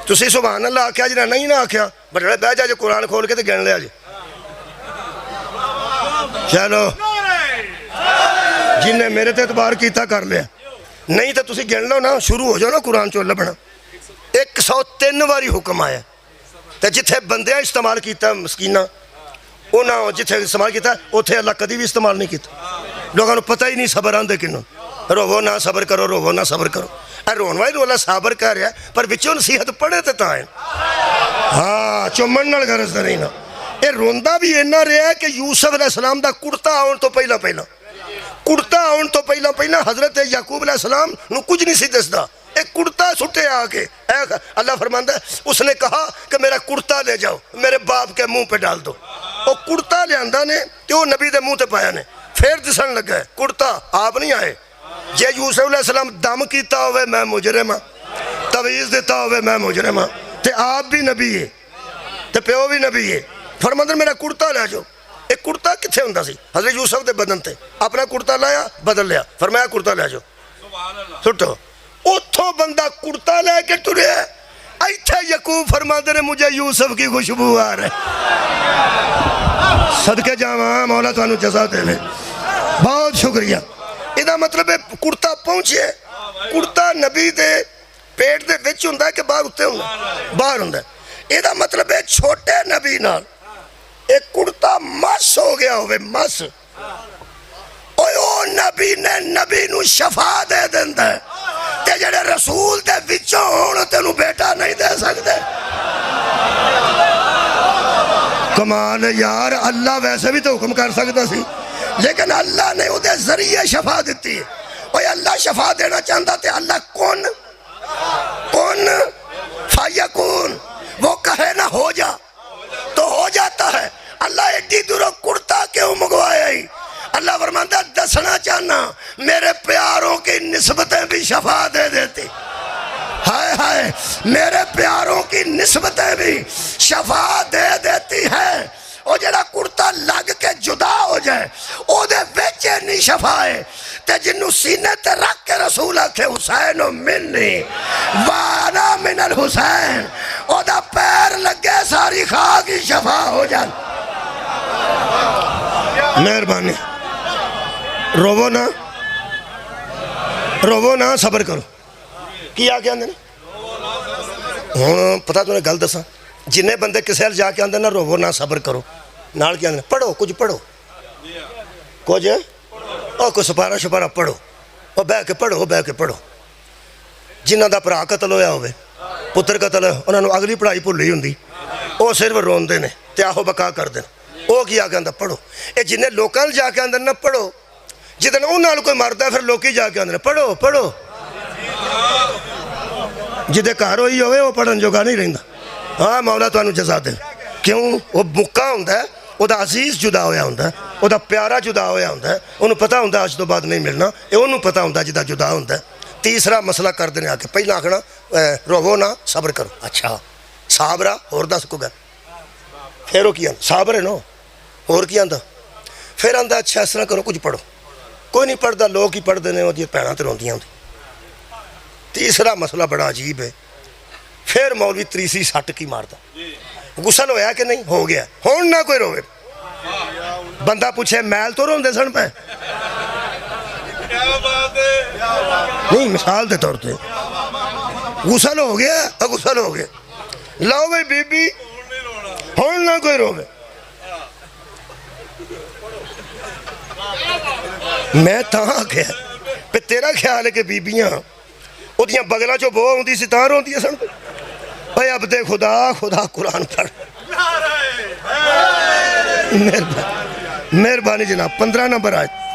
تسی سبحان اللہ آکھیا جنہاں نہیں نہ آکھیا بڑھڑے بہ جا جو قرآن کھول کے تے گن لیا جی چلو جن نے میرے تے اعتبار کیتا کر لیا نہیں تو تسی گن لو نا شروع ہو جاؤ نا قرآن چو لبنا 103 واری حکم آیا تے جتھے بندیاں استعمال کیتا مسکینہ انہاں جتھے استعمال کیتا اتھے اللہ کدی بھی استعمال نہیں کیتا لوگوں نے پتہ ہی نہیں صبر آندے کنوں روو نہ صبر کرو روو نہ صبر کرو اے رون والی اللہ صبر کر رہا ہے پر بچوں نصیحت پڑھے تے تائیں ہاں چومن نال غرض نہیں نا اے روندہ بھی اینا رہا ہے کہ یوسف علیہ السلام دا کرتا آن تو پہلا حضرت یعقوب علیہ السلام نو کچھ نہیں سی دسدا ایک کرتا سٹے آکے اللہ فرماندہ ہے اس نے کہا کہ میرا کرتا لے جاؤ میرے باپ کے منہ پہ ڈال دو وہ کرتا لے آندہ نے کہ وہ نبی دے منہ تے پایا نے پھر دسن لگا ہے کرتا آپ نہیں آئے جے یوسف علیہ السلام دم کیتا ہوئے میں مجرم ہاں تویز دیتا ہوئے میں مجرم ہاں تے آپ بھی نبی ہے تے پیو بھی نبی ہے فرماندہ میرا کرتا لے جاؤ ایک کرتا کتھے ہوندہ سی حضرت یوسف دے بدن تے اپنا کرتا لایا بدل لیا فرمایا کرتا لے جاؤ سٹھو اتھو بندہ کرتا لے کے ٹرے ہے ایتھے یعقوب فرماندے نے مجھے یوسف کی خوشبو آ رہے صدقے جاواں مولا تو انہوں جزا دے لے بہت شکریہ ادھا مطلب ہے کرتا پہنچے کرتا نبی دے پیٹ دے وچ ہوندہ ہے کہ باہر ہوتے ہوندہ باہر ہوندہ ہے ادھا مطلب ہے چھوٹے نبی نال ایک کرتا مس ہو گیا ہوئے مس او نبی نے نبی نو شفا دے دیندہ ہے تے جڑے رسول دے وچوں ہونے تے نو بیٹا نہیں دے سکتے کمال یار اللہ ویسے بھی تو حکم کر سکتا سی لیکن اللہ نے وہ دے ذریعے شفا دیتی ہے اوہ اللہ شفا دینا چاہتا تے اللہ کون فیکون وہ کہے نہ ہو جا تو ہو جاتا ہے اللہ ایڈی دوروں کرتا کیوں مگوایا ہی اللہ فرماتا دسنا چاہنا میرے پیاروں کی نسبتیں بھی شفا دے دیتی ہائے ہائے میرے پیاروں کی نسبتیں بھی شفا دے دیتی ہے وہ جڑا کرتا لگ کے جدا ہو جائے او دے ویچے نہیں شفا ہے تے جنو سینے تے رکھ کے رسول آکھے حسین منی وانا من الحسین او دا پیر لگے ساری خواہ کی شفا ہو جائے مہربانی روو نا صبر کرو کی آگے آندے نا ہوں پتہ تو نے گل دساں جنہیں بندے کسے حل جا کے آندے نا روو نا صبر کرو نال کی آندے پڑھو کچھ پڑھو کچھ او کوئی سپارہ پڑھو او بہ کے پڑھو جنہ دا پرا قتل ہویا ہوئے پتر قتل ہویا انہوں نے اگلی پڑھائی بھولی ہوندی او صرف روندے نے تے آہو بقا کر دیں او کی آگے آندہ پڑھو اے جنہیں لوکل جا کے آندے نا پڑھو جتنے انہوں کوئی مردہ ہے پھر لوکی جا کے آندے پڑھو جدے کار ہوئی ہوئے وہ پڑھن جو گا نہیں رہندہ ہاں مولا تو انہوں جزا دے کیوں وہ مکہ ہوندہ ہے وہ دا عزیز جدا ہویا ہوندہ ہے وہ دا پیارا جدا ہویا ہوندہ ہے انہوں پتہ ہوندہ آج تو بعد نہیں ملنا انہوں پتہ ہوندہ جدا جدا ہوندہ ہے تیسرا مسئلہ کر دینے آکے پہلا آکھنا روو نا صبر کرو اچھا صابرہ اور دا سکو گا پھر وہ کیا صابر ہے نو اور کیا اندہ پھر اندہ اچھا اس طرح کرو کچھ پڑھو کوئی نہیں پڑھ دا لوگ ہی پڑھ دینے ہوتی ہے پیڑاں تے روندیاں ہوتی تیسرا مسئلہ بڑا عجیب ہے پھر مولوی تریسی سٹ کی مارتا غسل ہویا کہ نہیں ہو گیا ہون نہ کوئی روے بندہ پوچھے میل تو روندے سن پہ نہیں مثال دے طور تے غسل ہو گیا لاؤ بھئی بی بی ہون نہ کوئی روے میں تاں گیا پہ تیرا خیال ہے کہ بیبیاں او دیاں بگلا جو بو ہوندی ستار ہوندی ہے سن پہ بھئی اب دے خدا قرآن پڑھ مہربانی جناب 15 نمبر آیت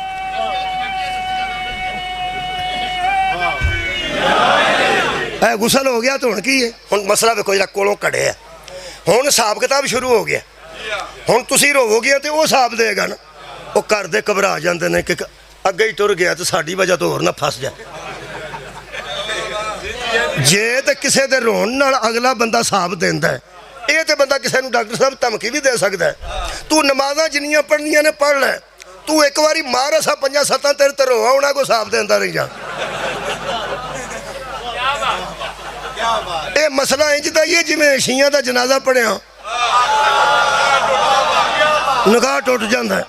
اے غسل ہو گیا تو ہن کی ہے ہن مسئلہ پہ کوئی کولوں کڑے ہے ہن حساب کتاب شروع ہو گیا ہن تسی رو گیا تے وہ حساب دے گا نا وہ کر دے گھبرا جاندے نے کہ اگے ہی ٹر گیا تو ساڈی وجہ تو اور نہ پھس جائے ਜੇ ਤੇ ਕਿਸੇ ਦੇ ਰੋਣ ਨਾਲ ਅਗਲਾ ਬੰਦਾ ਹਿਸਾਬ ਦਿੰਦਾ ਹੈ, ਇਹ ਤੇ ਬੰਦਾ ਕਿਸੇ ਨੂੰ ਡਾਕਟਰ ਸਾਹਿਬ ਧਮਕੀ ਵੀ ਦੇ ਸਕਦਾ ਹੈ। ਤੂੰ ਨਮਾਜ਼ਾਂ ਜਿੰਨੀਆਂ ਪੜ੍ਹਨੀਆਂ ਨੇ ਪੜ੍ਹ ਲੈ, ਤੂੰ ਇੱਕ ਵਾਰੀ ਮਾਰ ਅਸਾਂ 5-7 ਤੇਰੇ ਤੇ ਰੋਆ ਉਹਨਾਂ ਕੋ ਹਿਸਾਬ ਦਿੰਦਾ ਨਹੀਂ ਜਾ। ਇਹ ਮਸਲਾ ਇੰਜ ਦਾ ਹੀ ਹੈ ਜਿਵੇਂ ਸ਼ੀਆਂ ਦਾ ਜਨਾਜ਼ਾ ਪੜਿਆ ਨਿਗਾਹ ਟੁੱਟ ਜਾਂਦਾ ਹੈ।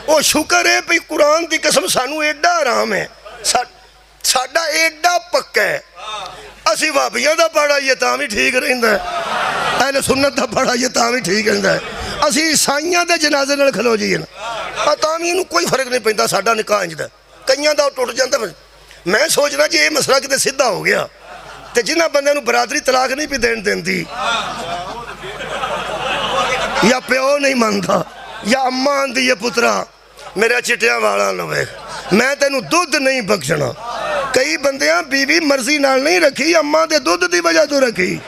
ਉਹ ਸ਼ੁਕਰ ਹੈ ਵੀ ਕੁਰਾਨ ਦੀ ਕਸਮ ਸਾਨੂੰ ਐਡਾ ਆਰਾਮ ਹੈ, ਸਾਡਾ ਐਡਾ ਪੱਕਾ ਹੈ। ਅਸੀਂ ਵਾਬੀਆਂ ਦਾ ਪੜਾਈਏ ਤਾਂ ਵੀ ਠੀਕ ਰਹਿੰਦਾ ਹੈ, ਅਹਿਲੇ ਸੁਨਨਤ ਦਾ ਪੜਾਈਏ ਤਾਂ ਵੀ ਠੀਕ ਰਹਿੰਦਾ ਹੈ। ਅਸੀਂ ਈਸਾਈਆਂ ਦੇ ਜਨਾਜ਼ੇ ਨਾਲ ਖਲੋ ਜਾਈਏ ਨਾ ਤਾਂ ਵੀ ਇਹਨੂੰ ਕੋਈ ਫਰਕ ਨਹੀਂ ਪੈਂਦਾ। ਸਾਡਾ ਨਿਕਾਹ ਇੰਜ ਦਾ, ਕਈਆਂ ਦਾ ਟੁੱਟ ਜਾਂਦਾ। ਮੈਂ ਸੋਚਦਾ ਜੇ ਇਹ ਮਸਲਾ ਕਿਤੇ ਸਿੱਧਾ ਹੋ ਗਿਆ ਤੇ ਜਿਨ੍ਹਾਂ ਬੰਦਿਆਂ ਨੂੰ ਬਰਾਦਰੀ ਤਲਾਕ ਨਹੀਂ ਵੀ ਦੇਣ ਦਿੰਦੀ, ਜਾਂ ਪਿਓ ਨਹੀਂ ਮੰਨਦਾ, ਜਾਂ ਅੰਮਾ ਆਂਦੀ ਹੈ ਪੁੱਤਰਾ ਮੇਰੇ ਚਿੱਟਿਆਂ ਵਾਲਾਂ ਨੂੰ ਵੇਖ ਮੈਂ ਤੈਨੂੰ ਦੁੱਧ ਨਹੀਂ ਬਖਸ਼ਣਾ। ਕਈ ਬੰਦਿਆਂ ਬੀਵੀ ਮਰਜ਼ੀ ਨਾਲ ਨਹੀਂ ਰੱਖੀ, ਅੰਮਾ ਦੇ ਦੁੱਧ ਦੀ ਵਜ੍ਹਾ ਤੋਂ ਰੱਖੀ।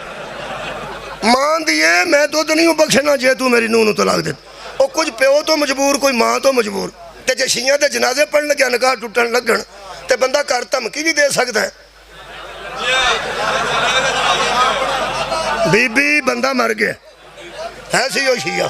ਮਾਂ ਦੀ ਏ ਮੈਂ ਦੁੱਧ ਨਹੀਂ ਬਖਸ਼ਣਾ ਜੇ ਤੂੰ ਮੇਰੀ ਨੂੰਹ ਨੂੰ ਤਲਾਕ ਦੇ। ਉਹ ਕੁਝ ਪਿਓ ਤੋਂ ਮਜਬੂਰ, ਕੋਈ ਮਾਂ ਤੋਂ ਮਜਬੂਰ। ਤੇ ਜੇ ਸ਼ੀਆਂ ਦੇ ਜਨਾਜ਼ੇ ਪੜ੍ਹਨ ਲੱਗਿਆ ਨਿਕਾਹ ਟੁੱਟਣ ਲੱਗਣ ਤੇ ਬੰਦਾ ਘਰ ਧਮਕੀ ਵੀ ਦੇ ਸਕਦਾ ਹੈ। ਬੀਬੀ ਬੰਦਾ ਮਰ ਗਿਆ ਹੈ ਸੀ ਉਹ ਸ਼ੀਆ,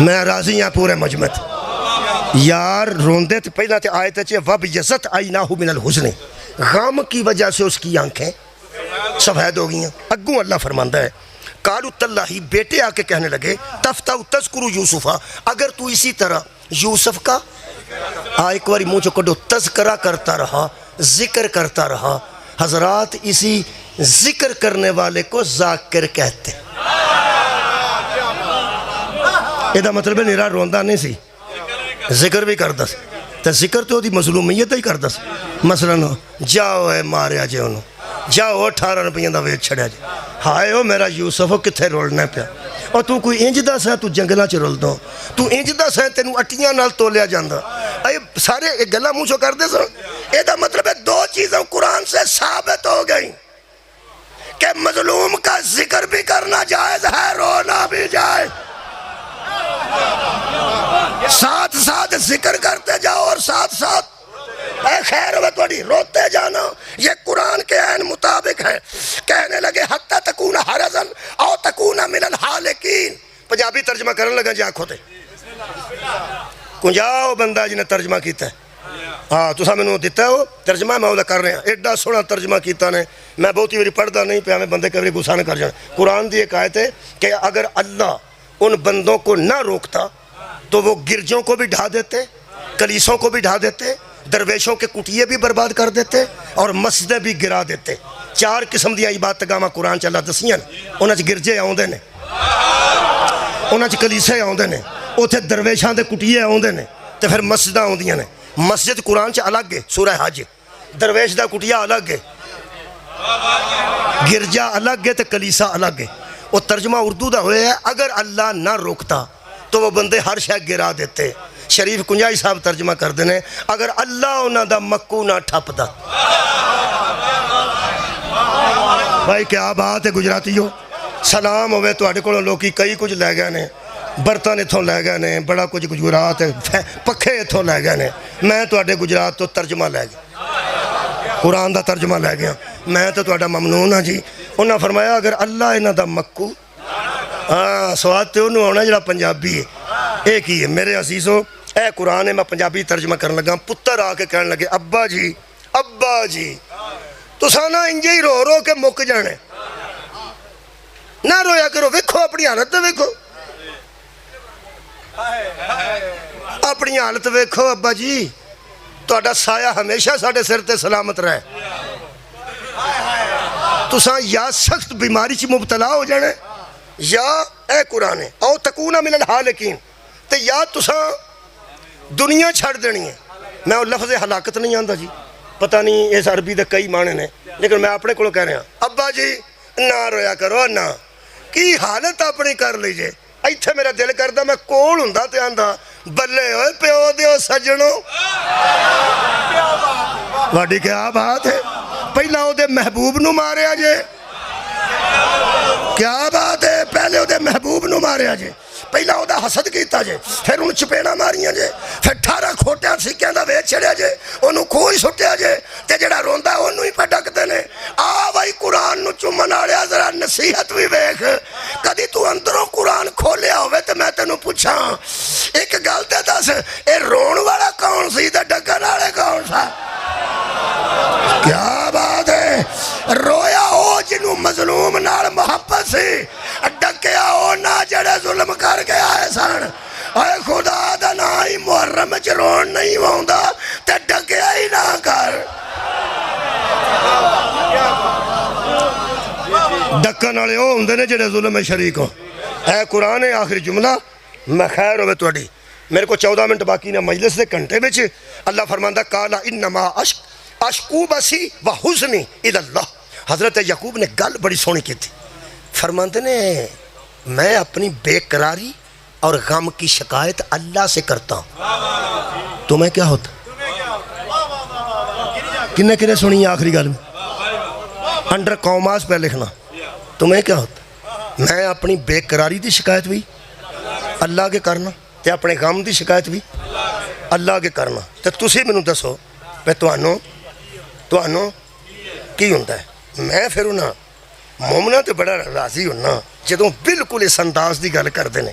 میں راضی ہاں پورے مجمع یار روندے تو پہلا تے آیت ہے وَبْ یَزَتْ عَيْنَاهُ مِنَ الْحُزْنِ غم کی وجہ سے اس کی آنکھیں سفید ہو گئی ہیں. اگوں اللہ فرماندہ ہے قالوا تاللہ بیٹے آ کے کہنے لگے تفتح تذکر یوسفہ اگر تو اسی طرح یوسف کا ایک باری منہ چو کڈو تذکرہ کرتا رہا ذکر کرتا رہا. حضرات اسی ذکر کرنے والے کو ذاکر کہتے ہیں. یہ مطلب ہے نیرا روندہ نہیں سی ذکر بھی کرتا سی تو ذکر تو دی مظلومیت ہی کرتا سی. مثلا جاؤ اے ماریا جے انہوں جاؤ 18 روپیاں دا ویچ چھڑیا جے ہائے ہو میرا یوسف ہو کتھے رولنا پیا اور تو کوئی انج دا سا تو جنگلہ چ رول دو تو انج دا سا تینوں اٹیاں نال تولیا جاندا. اے سارے گلا منہ چو کر دے سن. یہ دا مطلب ہے دو چیزیں قرآن سے ثابت ہو گئی کہ مظلوم کا ذکر بھی کرنا جائز ہے رونا بھی جائز. ساتھ ساتھ ذکر کرتے جاؤ اور ساتھ ساتھ اے خیر ہوئے توڑی روتے جانا. یہ قرآن کے عین مطابق ہے. کہنے لگے حتی تکون حرزن او تکون من الحالکین. پنجابی ترجمہ کرنے لگا جی آنکھوں تے کنجاؤ بندہ جنہیں ترجمہ کیتا ہے. ہاں تو سا میں نے دیتا ہے وہ ترجمہ میں وہ کر رہے ہیں ایڈا سونا ترجمہ کیتا نے میں بہتی میری پڑھتا نہیں پہ ہمیں بندے کبھی گسا نہ کر جانا. قرآن دی ایک آیت ہے کہ اگر اللہ ان بندوں کو نہ روکتا تو وہ گرجوں کو بھی ڈھا دیتے کلیسوں کو بھی ڈھا دیتے درویشوں کے کٹیے بھی برباد کر دیتے اور مسجدیں بھی گرا دیتے. 4 قسم دیا عبادت گاواں قرآن چ اللہ دسیاں انہاں چ گرجے آوندے نے انہاں چ کلیسے آوندے نے اوتھے درویشاں دے کٹیے آوندے نے تے پھر مسجداں آوندیاں نے. مسجد قرآن چ الگ ہے سورہ حج درویش دا کٹیا الگ ہے گرجا الگ ہے تے کلیسا الگ ہے. وہ ترجمہ اردو دا ہوئے ہے اگر اللہ نہ روکتا تو وہ بندے ہر شے گرا دیتے. شریف کنجائی صاحب ترجمہ کر دینے اگر اللہ انہاں دا مکو نہ ٹھپ دا. بھائی کیا بات ہے گجراتیوں. سلام ہوئے تو اڈے کولوں لوکی کئی کچھ لے گئے نے برتن اتھوں لے گئے نے بڑا کچھ گجرات پکھے اتھوں لے گئے نے. میں تو اڈے گجرات تو ترجمہ لے گیا قرآن دا ترجمہ لے گیا. میں تو اڈا ممنون ہاں جی. انہاں فرمایا اگر اللہ انہاں دا مکو ہاں سواد تے انہوں ہونا جڑا پنجابی ہے ایک ہی ہے. میرے عزیزوں اے قرآن ہے میں پنجابی ترجمہ کرنے لگا. پتر آ کے کہنے لگے ابا جی تو سانا انجے ہی رو رو کے مک جانے نہ رویا کرو. ویکھو اپنی حالت تے ویکھو اپنی حالت ویکھو ابا جی تہاڈا سایہ ہمیشہ ساڈے سر تے سلامت رہے. تساں یا سخت بیماری چ مبتلا ہو جانے یا اے قرآن ہے او تکون من الحالکین تے یا تساں دنیا چھڑ دینی ہے. میں وہ لفظ ہلاکت نہیں آندا جی پتہ نہیں اس عربی دے کئی معنی نے لیکن میں اپنے کو کہہ رہا ابا جی نہ رویا کرو نہ کی حالت اپنی کر لیجئے. ایتھے میرا دل کردا میں کول ہوندا تے آندا بلے ہوئے پیو دیو سجنوں. واڈی کیا بات ہے. پہلا او دے محبوب نو ماریا جے کیا بات ہے. پہلے او دے محبوب نو ماریا جے پہلا او دا حسد کیتا جے پھر انہوں چپیڑا ماریاں جے پھر 18 کھوٹیاں سکیاں دا ویچ چھڑیا جے انہوں کوئی سٹیا جے تے جڑا روندا انہوں ہی پہ ڈک دینے. آ بھائی قرآن نو چومن آڑیا ذرا نصیحت بھی ویکھ کدی تو اندروں قرآن کھولیا ہوئے تے میں تینوں پوچھاں ایک گل تے دس اے رون والا کون سی تے ڈکن والے کون سا. کیا بات ہے. رویا ہو جنوں مظلوم نال محبت سی ڈکیا ہو نہ جڑے ظلم کر کے آئے سن. اے خدا دا نا ہی محرم چ رون نہیں ہوندا تے ڈکیا ہی نہ کر. ڈکن والے وہ ہوندے نے جڑے ظلم شریک ہو. اے قرآن ہے آخری جملہ میں خیر ہوئے تہاڈی. میرے کو 14 منٹ باقی نے مجلس دے گھنٹے وچ اللہ فرماندا قال انما اشکو بسی و حزنی الی اللہ. حضرت یعقوب نے گل بڑی سونی کی تھی. فرماندے نے میں اپنی بے قراری اور غم کی شکایت اللہ سے کرتا ہوں. تمہیں کیا ہوتا کنے کنے سنی آخری گل میں انڈر کوماس پہ لکھنا تمہیں کیا ہوتا. میں اپنی بے قراری دی شکایت بھی اللہ کے کرنا تے اپنے غم دی شکایت بھی اللہ کے کرنا. تے تسی مینوں دسو پہ تانوں کی ہوندا ہے. میں پھر انہاں مومنا تے بڑا راضی ہونا جدوں بالکل اس انداز دی گل کردے نے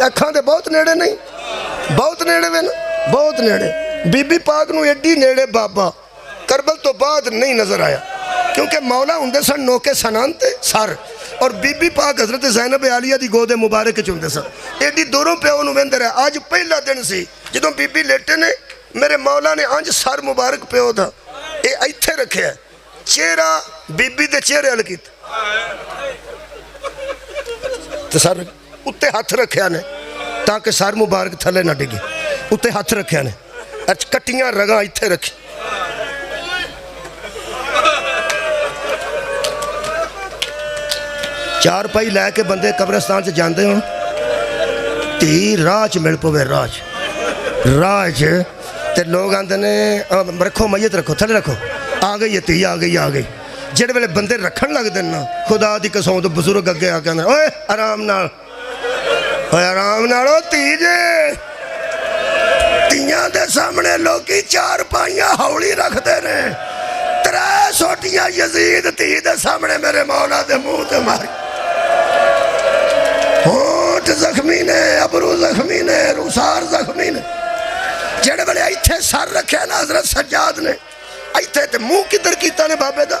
ਅੱਖਾਂ ਦੇ ਬਹੁਤ ਨੇੜੇ ਨਹੀਂ, ਬਹੁਤ ਨੇੜੇ ਵੇ ਨਾ, ਬਹੁਤ ਨੇੜੇ। ਬੀਬੀ ਪਾਕ ਨੂੰ ਐਡੀ ਨੇੜੇ ਬਾਬਾ ਕਰਬਲ ਤੋਂ ਬਾਅਦ ਨਹੀਂ ਨਜ਼ਰ ਆਇਆ, ਕਿਉਂਕਿ ਮੌਲਾ ਹੁੰਦੇ ਸਨ ਨੋਕੇ ਸਨਾਨ ਤੇ ਸਰ, ਔਰ ਬੀਬੀ ਪਾਕ ਹਜ਼ਰਤ ਜ਼ੈਨਬ ਆਲੀਆ ਦੀ ਗੋਦ ਮੁਬਾਰਕ ਚ ਹੁੰਦੇ ਸਨ। ਐਡੀ ਦੂਰੋਂ ਪਿਓ ਨੂੰ ਵਹਿੰਦੇ ਰਹੇ। ਅੱਜ ਪਹਿਲਾ ਦਿਨ ਸੀ ਜਦੋਂ ਬੀਬੀ ਲੇਟੇ ਨੇ, ਮੇਰੇ ਮੌਲਾ ਨੇ ਅੰਜ ਸਰ ਮੁਬਾਰਕ ਪਿਓ ਦਾ ਇਹ ਇੱਥੇ ਰੱਖਿਆ, ਚਿਹਰਾ ਬੀਬੀ ਦੇ ਚਿਹਰੇ ਵੱਲ ਕੀਤਾ ਤੇ ਸਰ ਉੱਤੇ ਹੱਥ ਰੱਖਿਆ ਨੇ ਤਾਂ ਕਿ ਸਰ ਮੁਬਾਰਕ ਥੱਲੇ ਨਾ ਡਿੱਗੇ। ਉੱਤੇ ਹੱਥ ਰੱਖਿਆ ਨੇ, ਕੱਟੀਆਂ ਰਗਾਂ ਇੱਥੇ ਰੱਖੀ। ਚਾਰ ਪਾਈ ਲੈ ਕੇ ਬੰਦੇ ਕਬਰਸਤਾਨ 'ਚ ਜਾਂਦੇ ਹੋਣ, ਧੀ ਰਾਹ 'ਚ ਮਿਲ ਪਵੇ, ਰਾਹ 'ਚ ਤੇ ਲੋਕ ਆਂਦੇ ਨੇ ਰੱਖੋ ਮਈਤ, ਰੱਖੋ ਥੱਲੇ ਰੱਖੋ, ਆ ਗਈ ਧੀ, ਆ ਗਈ, ਆ ਗਈ। ਜਿਹੜੇ ਵੇਲੇ ਬੰਦੇ ਰੱਖਣ ਲੱਗਦੇ ਨਾ, ਖੁਦਾ ਦੀ ਕਸਮ ਤੋਂ ਬਜ਼ੁਰਗ ਅੱਗੇ ਆ ਕੇ ਆਂਦੇ ਓਏ ਆਰਾਮ ਨਾਲ, ਓਏ ਆਰਾਮ ਨਾਲ, ਓ ਧੀ ਜੇ। ਧੀਆਂ ਦੇ ਸਾਹਮਣੇ ਲੋਕੀ ਚਾਰ ਪਾਈਆਂ ਹੌਲੀ ਰੱਖਦੇ ਨੇ, 3 ਸੋਟੀਆਂ ਯਜ਼ੀਦ ਧੀ ਦੇ ਸਾਹਮਣੇ ਮੇਰੇ ਮੌਲਾ ਦੇ ਮੂੰਹ ਤੇ ਮਾਰੀ। ਹੋਂਠ ਜ਼ਖਮੀ ਨੇ, ਅਬਰੂ ਜ਼ਖਮੀ ਨੇ, ਰੁਖਸਾਰ ਜ਼ਖਮੀ ਨੇ। ਜਿਹੜੇ ਵੇਲੇ ਇੱਥੇ ਸਰ ਰੱਖਿਆ ਨਾ ਹਜ਼ਰਤ ਸਜਾਦ ਨੇ, ਇੱਥੇ ਤੇ ਮੂੰਹ ਕਿੱਧਰ ਕੀਤਾ ਨੇ ਬਾਬੇ ਦਾ,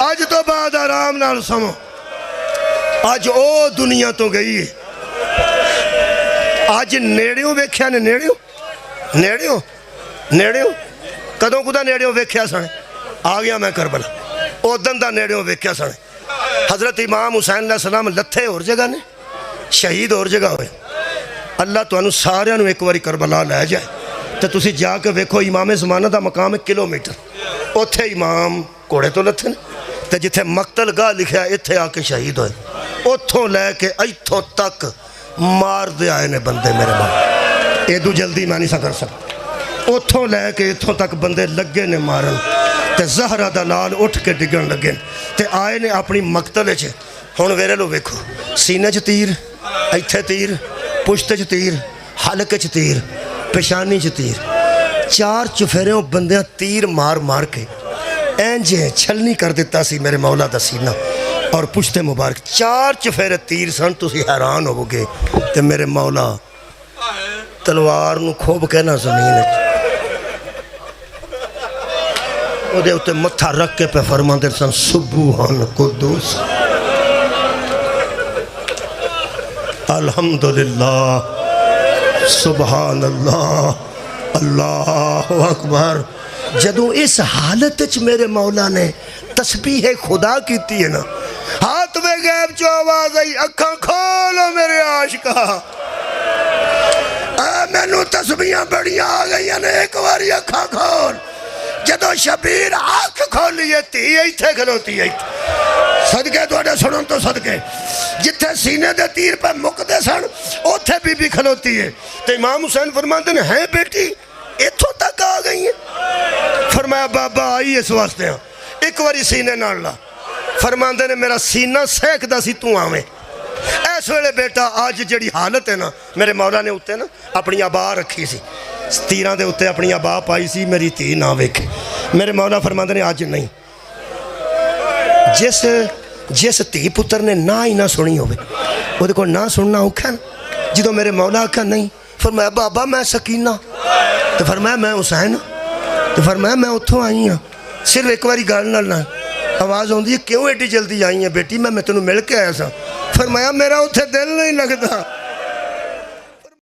اج تو بعد آرام نال سمو اج او دنیا تو گئی ہے اج نیڑیوں ویکھیا نے نیڑیوں کدوں کدا نیڑیوں ویکھیا سن آ گیا میں کربلا او دن دا نیڑیوں ویکھیا سن حضرت امام حسین علیہ السلام لتھے اور جگہ نے شہید اور جگہ ہوئے اللہ تو انہوں سارے انہوں ایک واری کربلا لے جائے تو تسی جا کے ویکھو امام زمانہ دا مقام ہے کلومیٹر اتھے امام کوڑے تو لتھے نے تو جتھے مقتل گاہ لکھیا اتھے آ کے شہید ہوئے اتھوں لے کے ایتھوں تک مار دے آئے نے بندے میرے ماں ایدو جلدی میں نہیں سا کر سکتا اتھوں لے کے اتھوں تک بندے لگے نے مارن تے زہرہ دلال اٹھ کے ڈگن لگے تے آئے نے اپنی مقتل چھے ہون ویرے لو ویکھو سینے چ تیر ایتھے تیر پشت چ تیر حلق چ تیر پیشانی چ تیر 4 چفیروں بندیاں تیر مار مار کے اینجے چھلنی کر دیتا سی میرے مولا دا سینہ اور پشت مبارک 4 چفیرے تیر سن تو سی حیران ہو گے تے میرے مولا تلوار نو کھوب کے نہ زمین او دے اتے متھا رکھ کے پہ فرما دے سن سبحان قدوس الحمدللہ سبحان اللہ اللہ اکبر جدوں اس حالت چ میرے مولا نے تسبیح خدا کیتی ہے نا ہاتھ میں غیب چو آواز آئی اکھاں کھولو میرے عاشقہ میں نو تسبیحاں بڑیاں آ گئی ہیں ایک باری اکھاں کھول جدو شبیر آنکھ کھولی تھی ایتھے کھلوتی ہے صدقے توڑے سنن تو صدقے جتھے سینے دے تیر پہ مقدے سن اوتھے بی بی کھلوتی ہے تو امام حسین فرماتے ہیں بیٹی ایتھوں تک آ گئی ہیں فرمایا بابا آئی اس واسطے ہیں ایک واری سینے نہ لا فرماتے نے میرا سینہ سیکھ دا سی تو آویں ایس ویلے بیٹا آج جڑی حالت ہے نا میرے مولا نے اتے نا اپنی آبا رکھی سی تیران دے اتے اپنی آبا پائی سی میری تی نہ ویکھے میرے مولا فرماتے نے آج نہیں جس تی پتر نے نہ ہی نہ سنی ہوئے وہ دیکھو نہ سننا اوکھا نا جدو میرے مولا آکھا نہیں فرمایا بابا میں سکینہ تو فرمایا میں حسین تو فرمایا میں اتھوں آئی ہوں صرف ایک باری گال نہ آواز ہوندی ہے کیوں ایڈی جلدی آئی ہیں بیٹی میں تینوں مل کے آیا سا فرمایا میرا اتھے دل نہیں لگتا